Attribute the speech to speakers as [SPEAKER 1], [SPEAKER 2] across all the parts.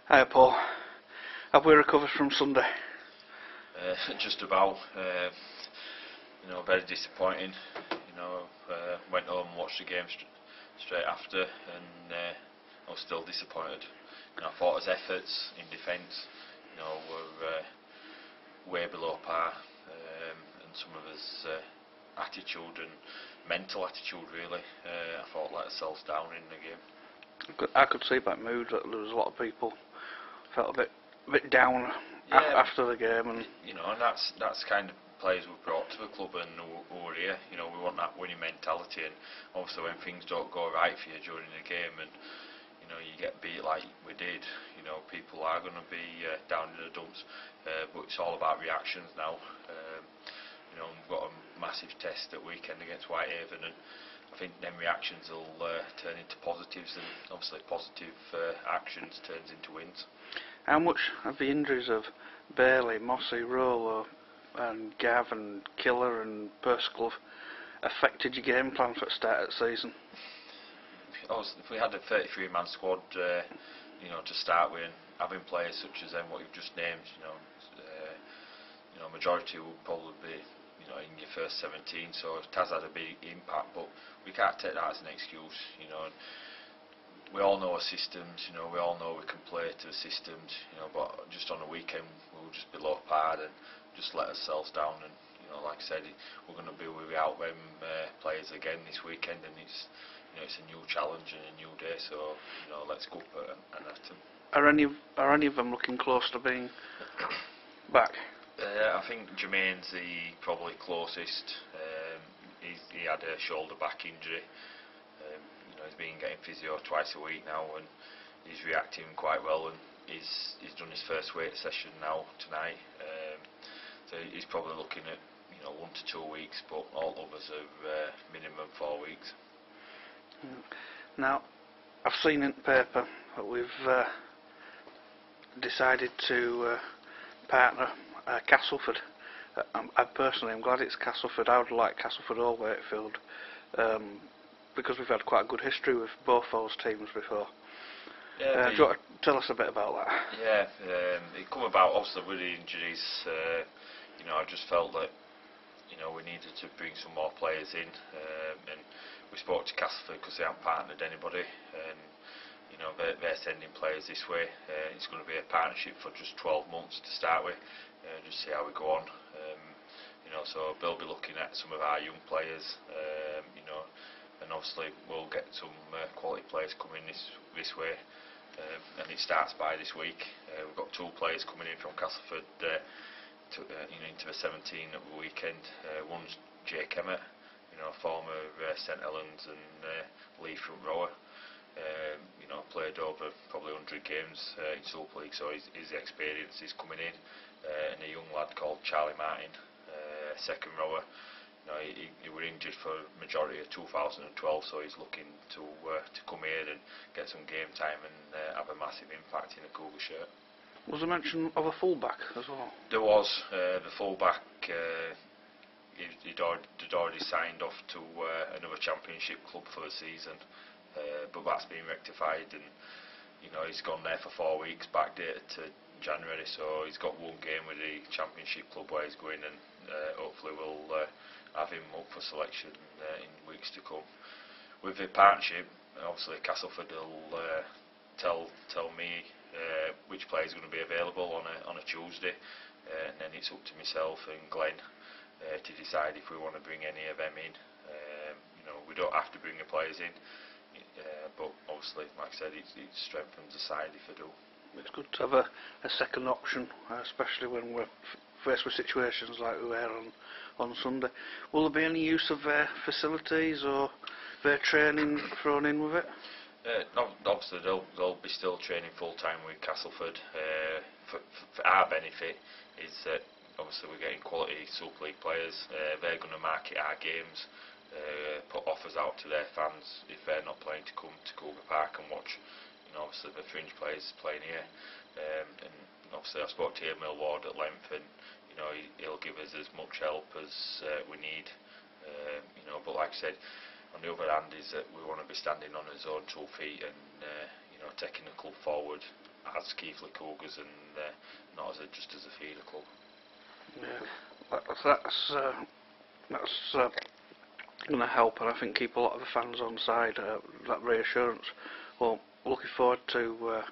[SPEAKER 1] Hi Paul, have we recovered from Sunday?
[SPEAKER 2] Just about. Very disappointing. Went home and watched the game straight after, and I was still disappointed. I thought his efforts in defence, were way below par, and some of his attitude and mental attitude really, I thought let ourselves down in the game.
[SPEAKER 1] I could see by mood that there was a lot of people felt a bit down after the game, and
[SPEAKER 2] and that's kind of players we've brought to the club and who are here. We want that winning mentality, and obviously when things don't go right for you during the game, and you get beat like we did, people are going to be down in the dumps, but it's all about reactions now. We've got a massive test at weekend against Whitehaven, and I think then reactions will turn into positives, and obviously positive actions turns into wins.
[SPEAKER 1] How much have the injuries of Bailey, Mossy, Rolo and Gav and Killer and Percival affected your game plan for the start of the season?
[SPEAKER 2] If we had a 33-man squad, to start with, and having players such as what you've just named, majority will probably be in your first 17, so it has had a big impact, but we can't take that as an excuse. We all know our systems, we all know we can play to the systems, but just on the weekend we'll just be low par and just let ourselves down, and like I said, we're going to be without them players again this weekend, and it's a new challenge and a new day, so let's go up and at them.
[SPEAKER 1] Are any of them looking close to being back?
[SPEAKER 2] I think Jermaine's probably closest. He had a shoulder back injury. He's been getting physio twice a week now, and he's reacting quite well, and he's done his first weight session now tonight. So he's probably looking at 1 to 2 weeks, but all others are minimum 4 weeks.
[SPEAKER 1] Now, I've seen in the paper that we've decided to partner Castleford. I personally am glad it's Castleford. I would like Castleford or Wakefield, because we've had quite a good history with both those teams before.
[SPEAKER 2] Yeah,
[SPEAKER 1] do you want to tell us a bit about that?
[SPEAKER 2] Yeah, it come about obviously with the injuries. I just felt that we needed to bring some more players in, and we spoke to Castleford because they haven't partnered anybody, and they're sending players this way. It's going to be a partnership for just 12 months to start with, just see how we go on. So they'll be looking at some of our young players, and obviously we'll get some quality players coming this way, and it starts by this week. We've got 2 players coming in from Castleford into the 17 at the weekend. One's Jake Emmett, former St Helens and Leigh front rower. Played over probably 100 games in Super League, so his experience is coming in. And a young lad called Charlie Martin, second rower. He was injured for the majority of 2012, so he's looking to come here and get some game time and have a massive impact in a Cougar shirt.
[SPEAKER 1] Was there mention of a fullback as well?
[SPEAKER 2] There was. The fullback, he'd already signed off to another championship club for the season, but that's been rectified, and he's gone there for 4 weeks, backdated to January, so he's got 1 game with the championship club where he's going, and hopefully we'll have him up for selection in weeks to come. With the partnership, obviously Castleford will tell me which player is going to be available on a Tuesday, and then it's up to myself and Glenn to decide if we want to bring any of them in. We don't have to bring the players in, but obviously, like I said, it strengthens the side if I do.
[SPEAKER 1] It's good to have a second option, especially when we're faced with situations like we were on Sunday. Will there be any use of their facilities or their training thrown in with it?
[SPEAKER 2] Obviously they'll be still training full time with Castleford. For our benefit is that obviously we're getting quality Super League players. They're going to market our games, put offers out to their fans if they're not playing to come to Cougar Park and watch. Obviously the fringe players playing here, and obviously I spoke to Emil Ward at length, and he'll give us as much help as we need. But like I said, on the other hand is that we want to be standing on his own 2 feet and taking the club forward as Keighley Cougars and not as just as a feeder club.
[SPEAKER 1] Yeah, that's going to help, and I think keep a lot of the fans on side. That reassurance. Well, looking forward to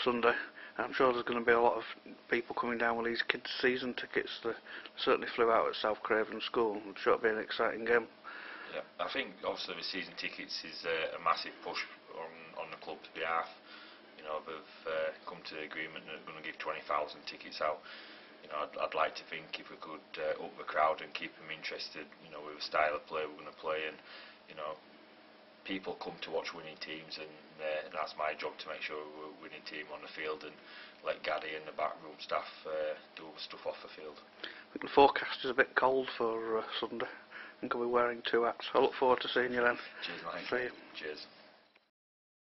[SPEAKER 1] Sunday. I'm sure there's going to be a lot of people coming down with these kids' season tickets. They certainly flew out at South Craven School. I'm sure it'll be an exciting game.
[SPEAKER 2] Yeah, I think obviously the season tickets is a massive push on the club's behalf. You know, they've come to the agreement that they're going to give 20,000 tickets out. You know, I'd like to think if we could up the crowd and keep them interested, you know, with the style of play we're going to play, and you know, people come to watch winning teams, and that's my job to make sure we're a winning team on the field and let Gaddy and the backroom staff do stuff off the field.
[SPEAKER 1] I think the forecast is a bit cold for Sunday. I think I'll be wearing 2 hats. I look forward to seeing you then.
[SPEAKER 2] Cheers, mate.
[SPEAKER 1] See you.
[SPEAKER 2] Cheers.